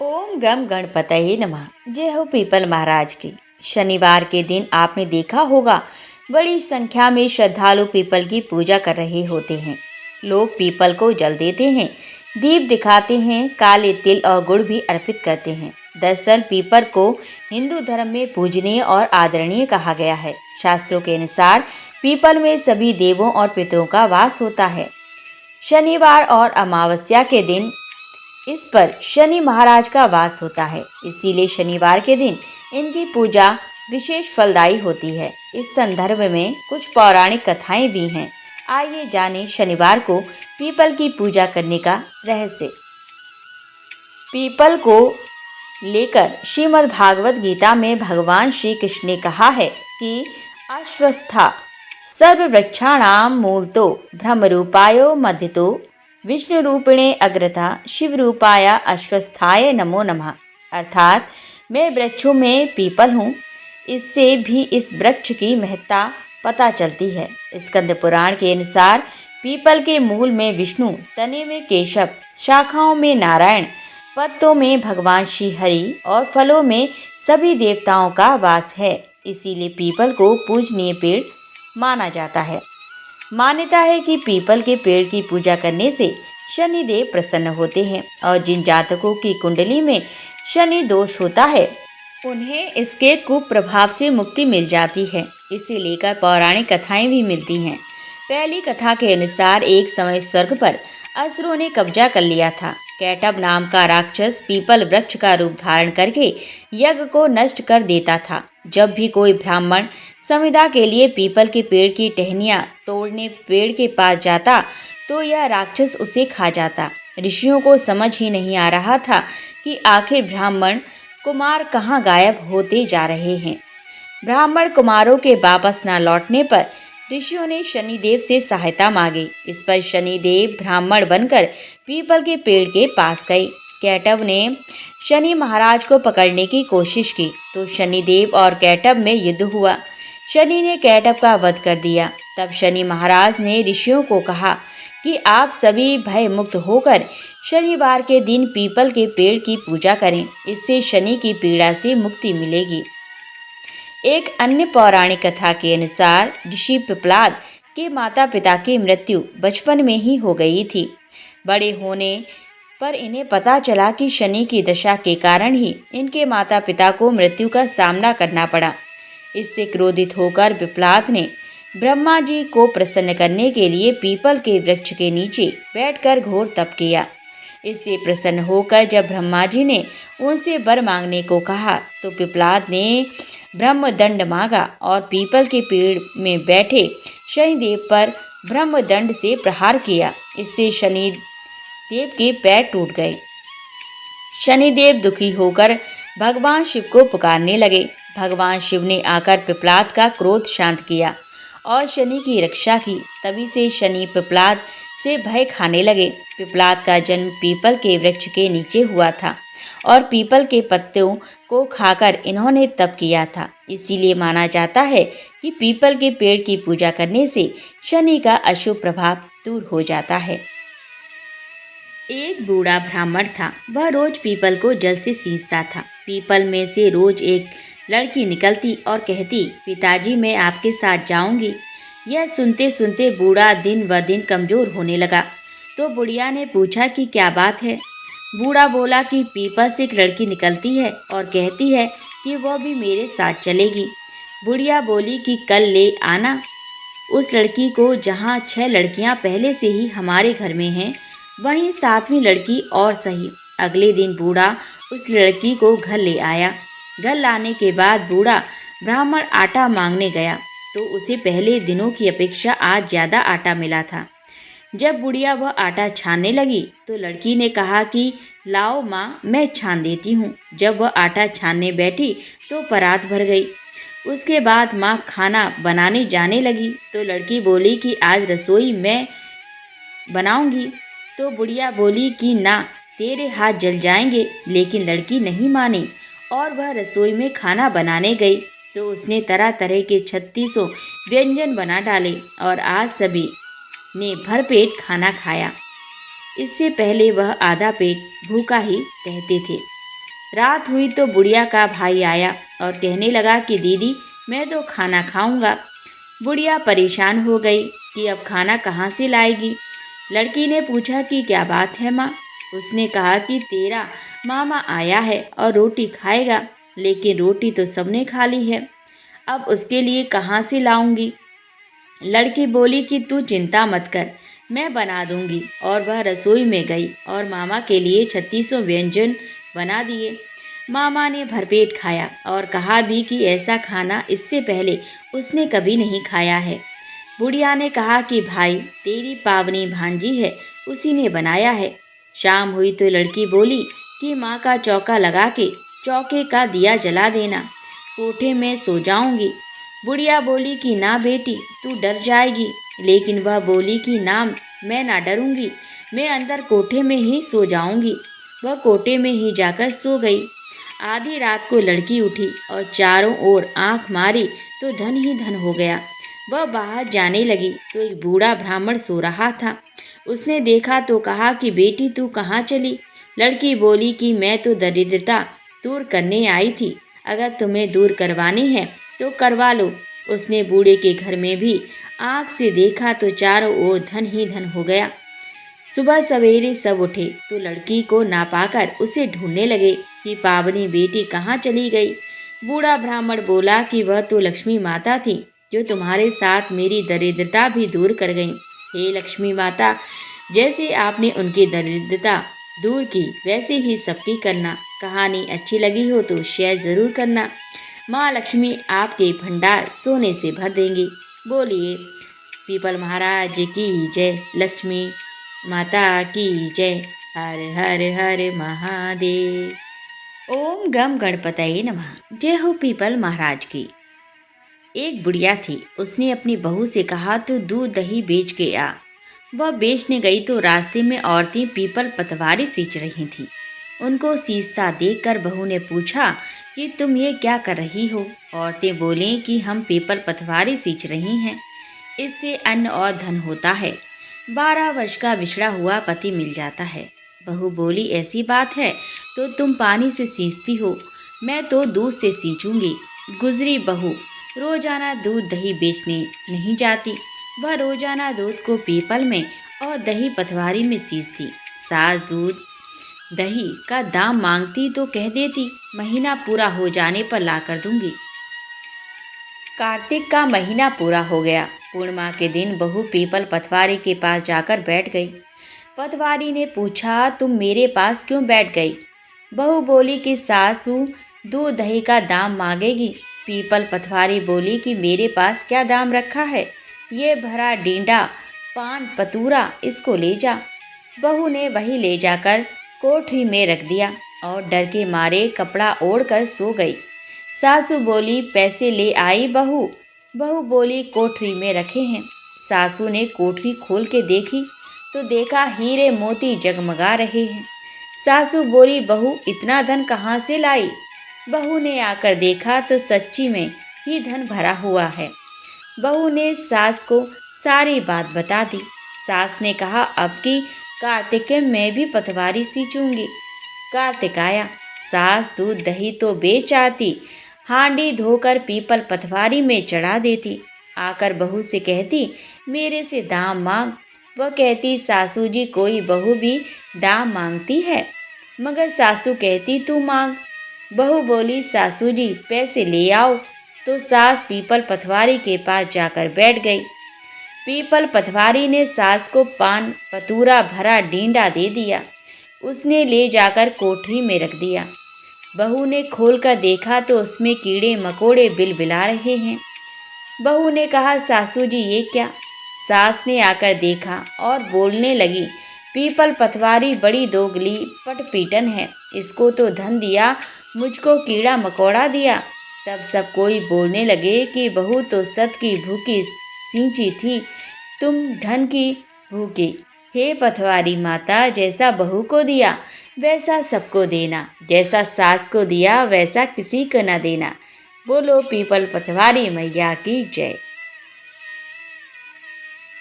ओम गम गणपतये नमः। जय हो पीपल महाराज की। शनिवार के दिन आपने देखा होगा, बड़ी संख्या में श्रद्धालु पीपल की पूजा कर रहे होते हैं। लोग पीपल को जल देते हैं, दीप दिखाते हैं, काले तिल और गुड़ भी अर्पित करते हैं। दरअसल पीपल को हिंदू धर्म में पूजनीय और आदरणीय कहा गया है। शास्त्रों के अनुसार पीपल में सभी देवों और पितरों का वास होता है। शनिवार और अमावस्या के दिन इस पर शनि महाराज का वास होता है, इसीलिए शनिवार के दिन इनकी पूजा विशेष फलदायी होती है। इस संदर्भ में कुछ पौराणिक कथाएं भी हैं। आइए जानें शनिवार को पीपल की पूजा करने का रहस्य। पीपल को लेकर श्रीमद् भागवत गीता में भगवान श्री कृष्ण ने कहा है कि अश्वस्था सर्ववृक्षाणाम मूलतो ब्रह्मरूपायो मध्यतो विष्णु रूपिणे अग्रता शिव रूपाय अश्वस्थाय नमो नमः। अर्थात मैं वृक्षों में पीपल हूँ। इससे भी इस वृक्ष की महत्ता पता चलती है। स्कंद पुराण के अनुसार पीपल के मूल में विष्णु, तने में केशव, शाखाओं में नारायण, पत्तों में भगवान श्री हरि और फलों में सभी देवताओं का वास है। इसीलिए पीपल को पूजनीय पेड़ माना जाता है। मान्यता है कि पीपल के पेड़ की पूजा करने से शनि देव प्रसन्न होते हैं और जिन जातकों की कुंडली में शनि दोष होता है उन्हें इसके कुप्रभाव से मुक्ति मिल जाती है। इसे लेकर पौराणिक कथाएं भी मिलती हैं। पहली कथा के अनुसार एक समय स्वर्ग पर असुरों ने कब्जा कर लिया था। कैटब नाम का राक्षस पीपल वृक्ष का रूप धारण करके यज्ञ को नष्ट कर देता था। जब भी कोई ब्राह्मण संविदा के लिए पीपल के पेड़ की टहनियाँ तोड़ने पेड़ के पास जाता तो यह राक्षस उसे खा जाता। ऋषियों को समझ ही नहीं आ रहा था कि आखिर ब्राह्मण कुमार कहाँ गायब होते जा रहे हैं। ब्राह्मण कुमारों के वापस न लौटने पर ऋषियों ने शनिदेव से सहायता मांगी। इस पर शनिदेव ब्राह्मण बनकर पीपल के पेड़ के पास गए। कैटब ने शनि महाराज को पकड़ने की कोशिश की तो शनिदेव और कैटब में युद्ध हुआ। शनि ने कैटब का वध कर दिया। तब शनि महाराज ने ऋषियों को कहा कि आप सभी भय मुक्त होकर शनिवार के दिन पीपल के पेड़ की पूजा करें, इससे शनि की पीड़ा से मुक्ति मिलेगी। एक अन्य पौराणिक कथा के अनुसार ऋषि पिपलाद के माता पिता की मृत्यु बचपन में ही हो गई थी। बड़े होने पर इन्हें पता चला कि शनि की दशा के कारण ही इनके माता पिता को मृत्यु का सामना करना पड़ा। इससे क्रोधित होकर पिपलाद ने ब्रह्मा जी को प्रसन्न करने के लिए पीपल के वृक्ष के नीचे बैठकर घोर तप किया। इससे प्रसन्न होकर जब ब्रह्मा जी ने उनसे वर मांगने को कहा तो पिपलाद ने ब्रह्मदंड मांगा और पीपल के पेड़ में बैठे शनिदेव पर ब्रह्मदंड से प्रहार किया। इससे शनिदेव के पैर टूट गए। शनिदेव दुखी होकर भगवान शिव को पुकारने लगे। भगवान शिव ने आकर पिपलाद का क्रोध शांत किया और शनि की रक्षा की। तभी से शनि पिपलाद से भय खाने लगे। पिपलाद का जन्म पीपल के वृक्ष के नीचे हुआ था और पीपल के पत्तों को खाकर इन्होंने तप किया था। इसीलिए माना जाता है कि पीपल के पेड़ की पूजा करने से शनि का अशुभ प्रभाव दूर हो जाता है। एक बूढ़ा ब्राह्मण था। वह रोज पीपल को जल से सींचता था। पीपल में से रोज एक लड़की निकलती और कहती, पिताजी मैं आपके साथ जाऊंगी। यह सुनते सुनते बूढ़ा दिन व दिन कमजोर होने लगा। तो बुढ़िया ने पूछा कि क्या बात है। बूढ़ा बोला कि पीपल से एक लड़की निकलती है और कहती है कि वह भी मेरे साथ चलेगी। बुढ़िया बोली कि कल ले आना उस लड़की को। जहाँ 6 लड़कियाँ पहले से ही हमारे घर में हैं, वहीं 7वीं लड़की और सही। अगले दिन बूढ़ा उस लड़की को घर ले आया। घर लाने के बाद बूढ़ा ब्राह्मण आटा मांगने गया तो उसे पहले दिनों की अपेक्षा आज ज़्यादा आटा मिला था। जब बुढ़िया वह आटा छानने लगी तो लड़की ने कहा कि लाओ माँ, मैं छान देती हूँ। जब वह आटा छानने बैठी तो परात भर गई। उसके बाद माँ खाना बनाने जाने लगी तो लड़की बोली कि आज रसोई मैं बनाऊंगी। तो बुढ़िया बोली कि ना, तेरे हाथ जल जाएंगे। लेकिन लड़की नहीं मानी और वह रसोई में खाना बनाने गई तो उसने तरह तरह के 36 व्यंजन बना डाले और आज सभी ने भरपेट खाना खाया। इससे पहले वह आधा पेट भूखा ही रहते थे। रात हुई तो बुढ़िया का भाई आया और कहने लगा कि दीदी मैं तो खाना खाऊंगा। बुढ़िया परेशान हो गई कि अब खाना कहाँ से लाएगी। लड़की ने पूछा कि क्या बात है माँ। उसने कहा कि तेरा मामा आया है और रोटी खाएगा, लेकिन रोटी तो सबने खा ली है, अब उसके लिए कहाँ से लाऊंगी। लड़की बोली कि तू चिंता मत कर, मैं बना दूंगी। और वह रसोई में गई और मामा के लिए 3600 व्यंजन बना दिए। मामा ने भरपेट खाया और कहा भी कि ऐसा खाना इससे पहले उसने कभी नहीं खाया है। बुढ़िया ने कहा कि भाई तेरी पावनी भांजी है, उसी ने बनाया है। शाम हुई तो लड़की बोली कि माँ का चौका लगा के चौके का दिया जला देना, कोठे में सो जाऊंगी। बुढ़िया बोली कि ना बेटी, तू डर जाएगी। लेकिन वह बोली कि ना, मैं ना डरूंगी, मैं अंदर कोठे में ही सो जाऊंगी। वह कोठे में ही जाकर सो गई। आधी रात को लड़की उठी और चारों ओर आंख मारी तो धन ही धन हो गया। वह बाहर जाने लगी तो एक बूढ़ा ब्राह्मण सो रहा था। उसने देखा तो कहा कि बेटी तू कहाँ चली। लड़की बोली कि मैं तो दरिद्रता दूर करने आई थी, अगर तुम्हें दूर करवानी है तो करवा लो। उसने बूढ़े के घर में भी आँख से देखा तो चारों ओर धन ही धन हो गया। सुबह सवेरे सब उठे तो लड़की को ना पाकर उसे ढूंढने लगे कि पावनी बेटी कहाँ चली गई। बूढ़ा ब्राह्मण बोला कि वह तो लक्ष्मी माता थी, जो तुम्हारे साथ मेरी दरिद्रता भी दूर कर गई। हे लक्ष्मी माता, जैसे आपने उनकी दरिद्रता दूर की वैसे ही सबकी करना। कहानी अच्छी लगी हो तो शेयर ज़रूर करना। माँ लक्ष्मी आपके भंडार सोने से भर देंगी। बोलिए पीपल महाराज की जय, लक्ष्मी माता की जय। हर हर हर महादेव। ओम गम गणपतये नमः। जय हो पीपल महाराज की। एक बुढ़िया थी, उसने अपनी बहू से कहा तो दूध दही बेच के आ। वह बेचने गई तो रास्ते में औरतें पीपल पतवारी सींच रही थीं। उनको सींचता देखकर बहू ने पूछा कि तुम ये क्या कर रही हो। औरतें बोलीं कि हम पीपल पतवारी सींच रही हैं, इससे अन्न और धन होता है। 12 वर्ष का बिछड़ा हुआ पति मिल जाता है। बहू बोली ऐसी बात है तो तुम पानी से सींचती हो, मैं तो दूध से सींचूंगी। गुजरी बहू रोजाना दूध दही बेचने नहीं जाती, वह रोजाना दूध को पीपल में और दही पतवारी में सींचती। सास दूध दही का दाम मांगती तो कह देती महीना पूरा हो जाने पर ला कर दूंगी। कार्तिक का महीना पूरा हो गया। पूर्णिमा के दिन बहू पीपल पतवारी के पास जाकर बैठ गई। पतवारी ने पूछा तुम मेरे पास क्यों बैठ गई। बहू बोली कि सासू दूध दही का दाम मांगेगी। पीपल पतवारी बोली कि मेरे पास क्या दाम रखा है, ये भरा डींडा पान पतूरा, इसको ले जा। बहू ने वही ले जाकर कोठरी में रख दिया और डर के मारे कपड़ा ओढ़कर सो गई। सासू बोली पैसे ले आई बहू। बहू बोली कोठरी में रखे हैं। सासू ने कोठरी खोल के देखी तो देखा हीरे मोती जगमगा रहे हैं। सासू बोली बहू इतना धन कहाँ से लाई। बहू ने आकर देखा तो सच्ची में ही धन भरा हुआ है। बहू ने सास को सारी बात बता दी। सास ने कहा अब की कार्तिक में भी पतवारी सींचूंगी। कार्तिक आया, सास दूध दही तो बेच आती, हांडी धोकर पीपल पतवारी में चढ़ा देती। आकर बहू से कहती मेरे से दाम मांग। वह कहती सासू जी कोई बहू भी दाम मांगती है, मगर सासू कहती तू मांग। बहू बोली सासू जी पैसे ले आओ। तो सास पीपल पतवारी के पास जाकर बैठ गई। पीपल पतवारी ने सास को पान पतूरा भरा डींडा दे दिया। उसने ले जाकर कोठरी में रख दिया। बहू ने खोलकर देखा तो उसमें कीड़े मकोड़े बिलबिला रहे हैं। बहू ने कहा सासू जी ये क्या। सास ने आकर देखा और बोलने लगी पीपल पतवारी बड़ी दोगली पटपीटन है, इसको तो धन दिया, मुझको कीड़ा मकोड़ा दिया। तब सब कोई बोलने लगे कि बहू तो सत की भूखी सींची थी, तुम धन की भूखी। हे पतवारी माता, जैसा बहू को दिया वैसा सबको देना, जैसा सास को दिया वैसा किसी को न देना। बोलो पीपल पतवारी मैया की जय।